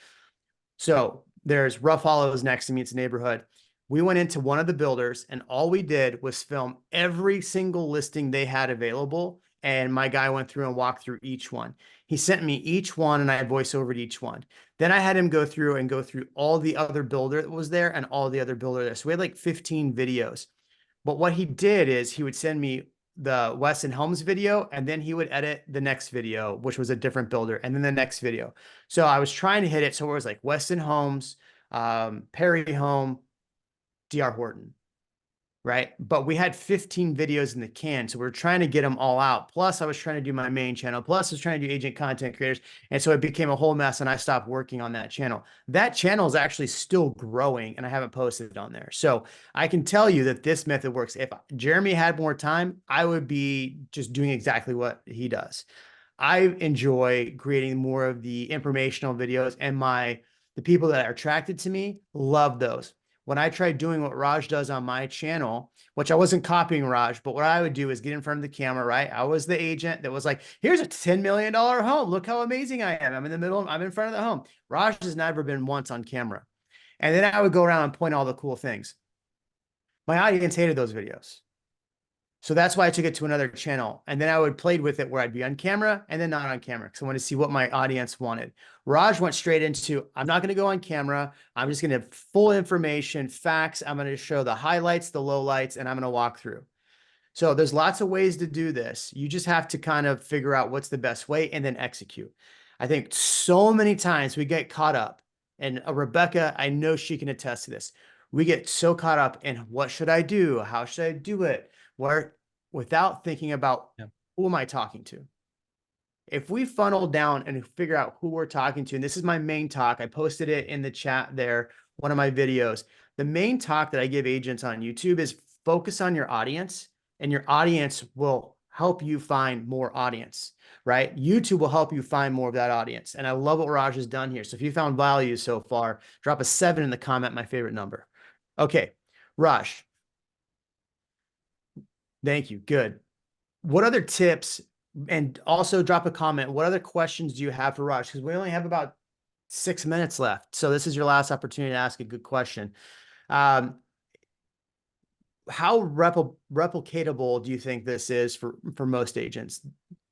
So there's Rough Hollows next to me. It's a neighborhood. We went into one of the builders, and all we did was film every single listing they had available. And my guy went through and walked through each one. He sent me each one, and I voice over to each one. Then I had him go through all the other builder that was there and all the other builder there. So we had like 15 videos. But what he did is he would send me the Weston Helms video, and then he would edit the next video, which was a different builder, and then the next video. So I was trying to hit it. So it was like Weston Homes, Perry Home, DR Horton, right? But we had 15 videos in the can. So we are trying to get them all out. Plus I was trying to do my main channel. Plus I was trying to do agent content creators. And so it became a whole mess, and I stopped working on that channel. That channel is actually still growing, and I haven't posted it on there. So I can tell you that this method works. If Jeremy had more time, I would be just doing exactly what he does. I enjoy creating more of the informational videos, and the people that are attracted to me love those. When I tried doing what Raj does on my channel, which I wasn't copying Raj, but what I would do is get in front of the camera, right? I was the agent that was like, here's a $10 million home. Look how amazing I am. I'm in the middle. I'm in front of the home. Raj has never been once on camera. And then I would go around and point all the cool things. My audience hated those videos. So that's why I took it to another channel. And then I would play with it where I'd be on camera and then not on camera, because I wanted to see what my audience wanted. Raj went straight into, I'm not going to go on camera. I'm just going to have full information, facts. I'm going to show the highlights, the lowlights, and I'm going to walk through. So there's lots of ways to do this. You just have to kind of figure out what's the best way and then execute. I think so many times we get caught up, and Rebecca, I know she can attest to this. We get so caught up in what should I do? How should I do it? Without thinking about who am I talking to? If we funnel down and figure out who we're talking to, and this is my main talk, I posted it in the chat there, one of my videos. The main talk that I give agents on YouTube is focus on your audience, and your audience will help you find more audience, right? YouTube will help you find more of that audience. And I love what Raj has done here. So if you found value so far, drop a 7 in the comment, my favorite number. Okay, Raj. Thank you. Good. What other tips, and also drop a comment, what other questions do you have for Raj? Because we only have about 6 minutes left. So this is your last opportunity to ask a good question. How replicatable do you think this is for most agents?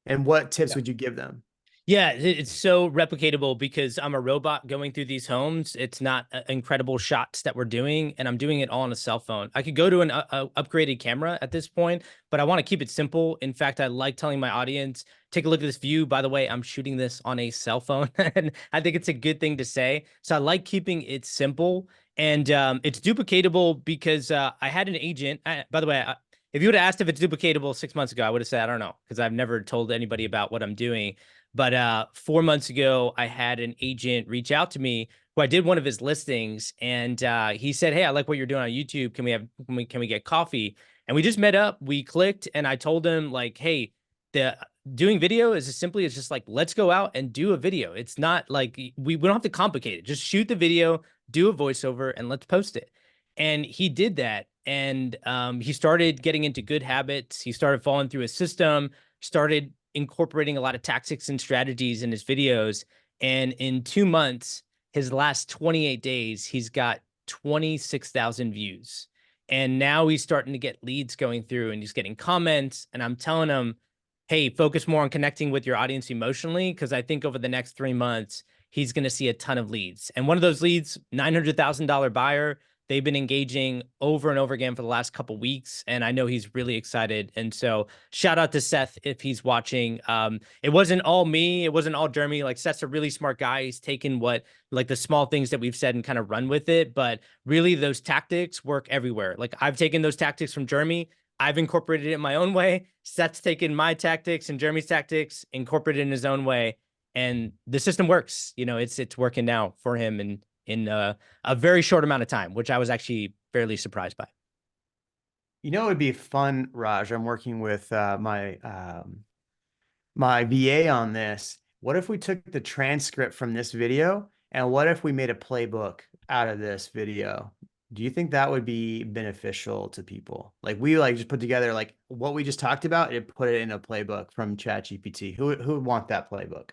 And what tips would you give them? Yeah, it's so replicatable because I'm a robot going through these homes. It's not incredible shots that we're doing, and I'm doing it all on a cell phone. I could go to an upgraded camera at this point, but I want to keep it simple. In fact, I like telling my audience, take a look at this view. By the way, I'm shooting this on a cell phone, and I think it's a good thing to say. So I like keeping it simple, and it's duplicatable because I had an agent. By the way, if you would have asked if it's duplicatable 6 months ago, I would have said, I don't know, because I've never told anybody about what I'm doing. But 4 months ago, I had an agent reach out to me who I did one of his listings, and he said, "Hey, I like what you're doing on YouTube. Can we get coffee?" And we just met up. We clicked, and I told him like, "Hey, the doing video is as simply as just like let's go out and do a video. It's not like we don't have to complicate it. Just shoot the video, do a voiceover, and let's post it." And he did that, and he started getting into good habits. He started following through his system, started incorporating a lot of tactics and strategies in his videos. And in 2 months, his last 28 days, he's got 26,000 views. And now he's starting to get leads going through and he's getting comments. And I'm telling him, hey, focus more on connecting with your audience emotionally. Cause I think over the next 3 months, he's going to see a ton of leads. And one of those leads, $900,000 buyer, they've been engaging over and over again for the last couple weeks, and I know he's really excited. And so, shout out to Seth if he's watching. It wasn't all me, it wasn't all Jeremy. Like Seth's a really smart guy. He's taken what like the small things that we've said and kind of run with it. But really, those tactics work everywhere. Like I've taken those tactics from Jeremy. I've incorporated it in my own way. Seth's taken my tactics and Jeremy's tactics, incorporated in his own way, and the system works. You know, it's working now for him, and in a very short amount of time, which I was actually fairly surprised by. You know, it would be fun, Raj. I'm working with my VA on this. What if we took the transcript from this video and what if we made a playbook out of this video? Do you think that would be beneficial to people? Like we like just put together like what we just talked about and put it in a playbook from ChatGPT. Who would want that playbook?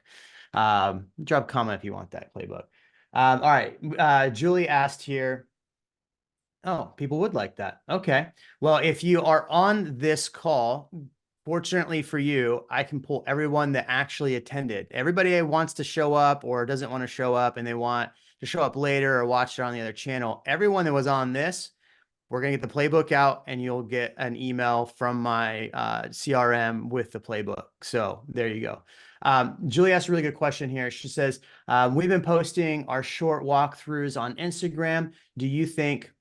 Drop a comment if you want that playbook. All right. Julie asked here. Oh, people would like that. Okay. Well, if you are on this call, fortunately for you, I can pull everyone that actually attended. Everybody who wants to show up or doesn't want to show up and they want to show up later or watch it on the other channel, everyone that was on this, we're going to get the playbook out and you'll get an email from my CRM with the playbook. So there you go. Julie asked a really good question here. She says, we've been posting our short walkthroughs on Instagram. Do you think,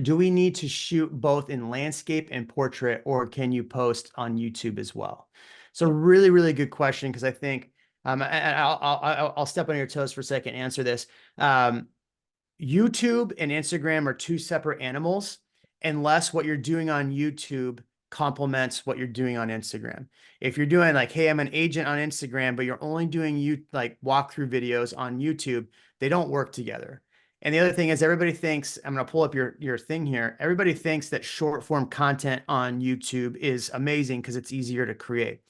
do we need to shoot both in landscape and portrait, or can you post on YouTube as well? So really, really good question, because I think, I'll step on your toes for a second, answer this. YouTube and Instagram are two separate animals, unless what you're doing on YouTube complements what you're doing on Instagram. If you're doing like, hey, I'm an agent on Instagram, but you're only doing like walkthrough videos on YouTube, they don't work together. And the other thing is everybody thinks, I'm going to pull up your thing here. Everybody thinks that short form content on YouTube is amazing because it's easier to create.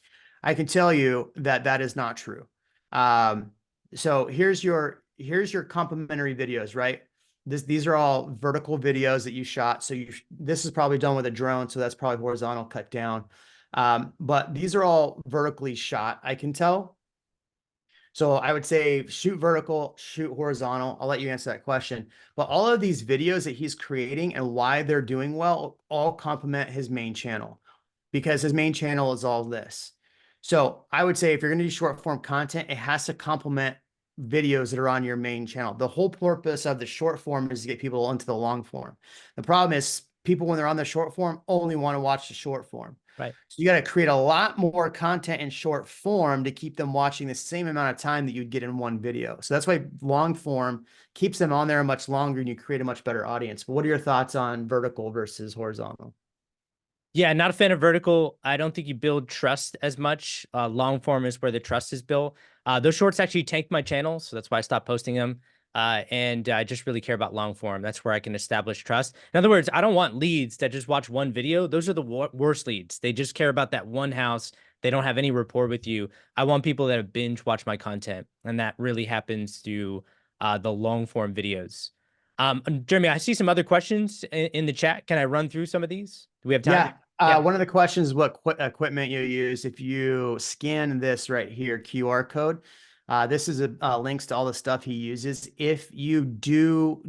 I can tell you that that is not true. So here's your complimentary videos, right? These are all vertical videos that you shot. So this is probably done with a drone. So that's probably horizontal cut down. But these are all vertically shot, I can tell. So I would say shoot vertical, shoot horizontal. I'll let you answer that question. But all of these videos that he's creating and why they're doing well all complement his main channel, because his main channel is all this. So I would say if you're going to do short form content, it has to complement videos that are on your main channel. The whole purpose of the short form is to get people into the long form. The problem is people, when they're on the short form, only want to watch the short form. Right. So you got to create a lot more content in short form to keep them watching the same amount of time that you'd get in one video. So that's why long form keeps them on there much longer and you create a much better audience. But what are your thoughts on vertical versus horizontal? Yeah, not a fan of vertical. I don't think you build trust as much. Long form is where the trust is built. Those shorts actually tanked my channel, so that's why I stopped posting them. And I just really care about long form. That's where I can establish trust. In other words, I don't want leads that just watch one video. Those are the worst leads. They just care about that one house. They don't have any rapport with you. I want people that have binge watch my content, and that really happens through the long form videos. Jeremy, I see some other questions in the chat. Can I run through some of these? Do we have time? Yeah, Yeah. One of the questions is what equipment you use. If you scan this right here, QR code, this is links to all the stuff he uses. If you do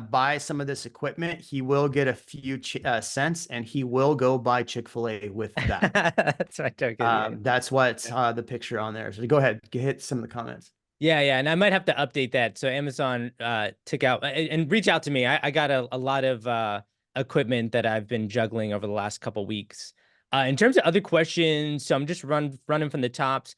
buy some of this equipment, he will get a few cents, and he will go buy Chick-fil-A with that. That's my token. Yeah. That's what's the picture on there. So go ahead, hit some of the comments. Yeah, yeah, and I might have to update that. So Amazon took out and reach out to me. I got a lot of equipment that I've been juggling over the last couple weeks. In terms of other questions, so I'm just running from the tops.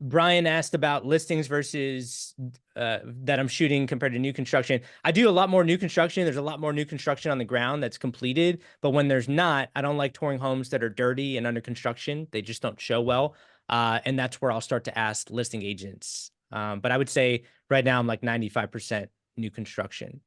Brian asked about listings versus that I'm shooting compared to new construction. I do a lot more new construction. There's a lot more new construction on the ground that's completed, but when there's not, I don't like touring homes that are dirty and under construction. They just don't show well. And that's where I'll start to ask listing agents. But I would say right now I'm like 95% new construction.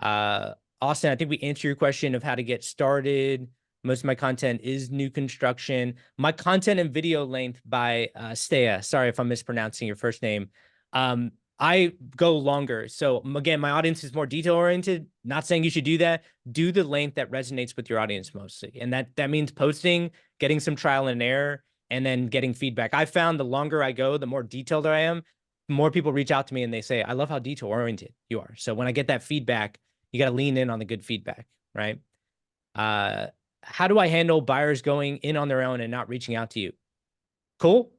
Austin, I think we answered your question of how to get started. Most of my content is new construction. My content and video length by Stea. Sorry if I'm mispronouncing your first name. I go longer. So again, my audience is more detail oriented. Not saying you should do that. Do the length that resonates with your audience mostly. And that means posting, getting some trial and error, and then getting feedback. I found the longer I go, the more detailed I am, more people reach out to me and they say, I love how detail oriented you are. So when I get that feedback, you got to lean in on the good feedback, right? How do I handle buyers going in on their own and not reaching out to you? Cool.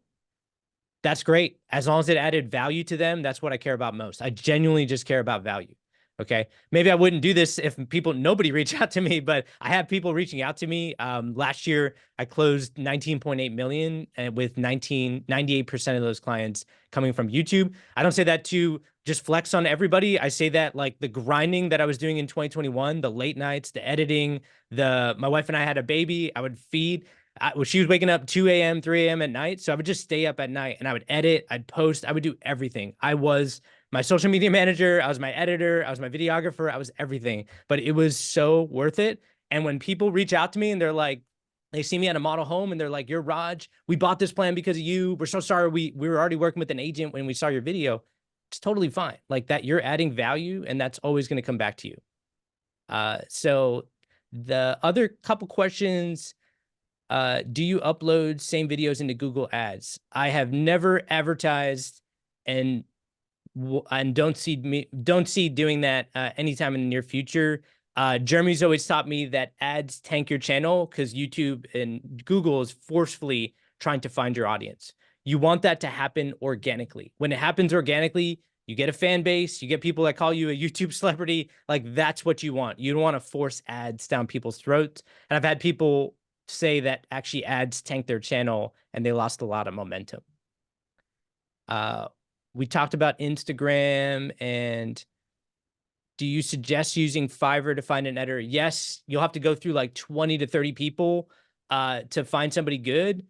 That's great. As long as it added value to them, that's what I care about most. I genuinely just care about value. Okay. Maybe I wouldn't do this if nobody reached out to me, but I have people reaching out to me. Last year I closed 19.8 million and with 98% of those clients coming from YouTube. I don't say that to just flex on everybody. I say that like the grinding that I was doing in 2021, the late nights, the editing, my wife and I had a baby. I would feed. She was waking up 2 a.m., 3 a.m. at night. So I would just stay up at night and I would edit, I'd post, I would do everything. I was my social media manager, I was my editor, I was my videographer, I was everything. But it was so worth it. And when people reach out to me and they're like, they see me at a model home and they're like, you're Raj, we bought this plan because of you. We're so sorry. We were already working with an agent when we saw your video. It's totally fine. Like that, you're adding value and that's always going to come back to you. So the other couple questions, do you upload same videos into Google Ads? I have never advertised and don't see doing that anytime in the near future. Jeremy's always taught me that ads tank your channel because YouTube and Google is forcefully trying to find your audience. You want that to happen organically. When it happens organically, you get a fan base, you get people that call you a YouTube celebrity. Like that's what you want. You don't want to force ads down people's throats. And I've had people say that actually ads tanked their channel and they lost a lot of momentum. We talked about Instagram, and do you suggest using Fiverr to find an editor? Yes, you'll have to go through like 20 to 30 people to find somebody good,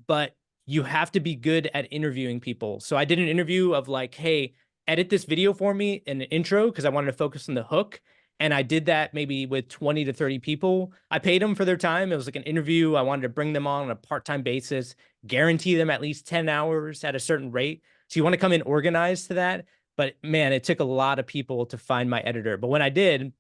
but you have to be good at interviewing people. So I did an interview of like, hey, edit this video for me in an intro because I wanted to focus on the hook. And I did that maybe with 20 to 30 people. I paid them for their time. It was like an interview. I wanted to bring them on a part-time basis, guarantee them at least 10 hours at a certain rate. So you want to come in organized to that. But man, it took a lot of people to find my editor. But when I did,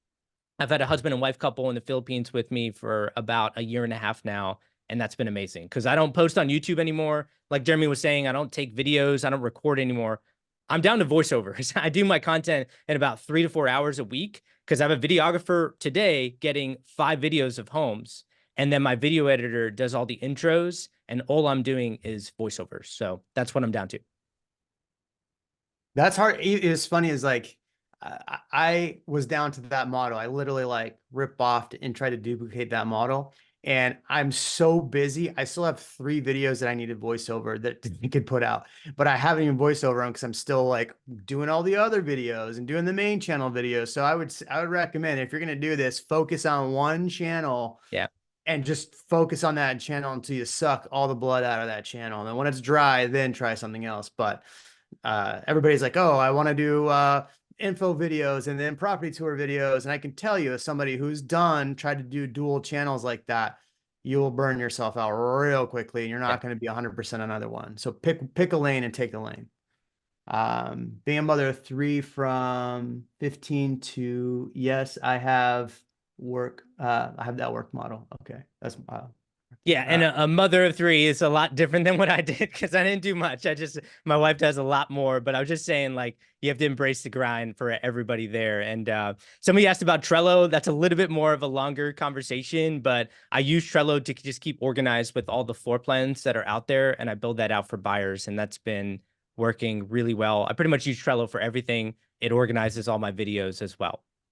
I've had a husband and wife couple in the Philippines with me for about 1.5 years now. And that's been amazing because I don't post on YouTube anymore. Like Jeremy was saying, I don't take videos. I don't record anymore. I'm down to voiceovers. I do my content in about 3 to 4 hours a week because I have a videographer today getting 5 videos of homes. And then my video editor does all the intros and all I'm doing is voiceovers. So that's what I'm down to. That's hard. It's funny is like, I was down to that model. I literally like rip off and try to duplicate that model. And I'm so busy. I still have 3 videos that I needed voiceover that I could put out, but I haven't even voiceover them because I'm still like doing all the other videos and doing the main channel videos. So I would recommend if you're going to do this, focus on one channel. Yeah. And just focus on that channel until you suck all the blood out of that channel. And then when it's dry, then try something else. But everybody's like, oh, I want to do info videos and then property tour videos. And I can tell you, as somebody who's tried to do dual channels like that, you will burn yourself out real quickly and you're not going to be 100% on either one. So pick a lane and take the lane. Being a mother of 3 from 15 to, yes, I have work. I have that work model. Okay. That's Yeah, and a mother of three is a lot different than what I did because I didn't do much. My wife does a lot more, but I was just saying, like, you have to embrace the grind for everybody there. And somebody asked about Trello. That's a little bit more of a longer conversation, but I use Trello to just keep organized with all the floor plans that are out there, and I build that out for buyers, and that's been working really well. I pretty much use Trello for everything. It organizes all my videos as well.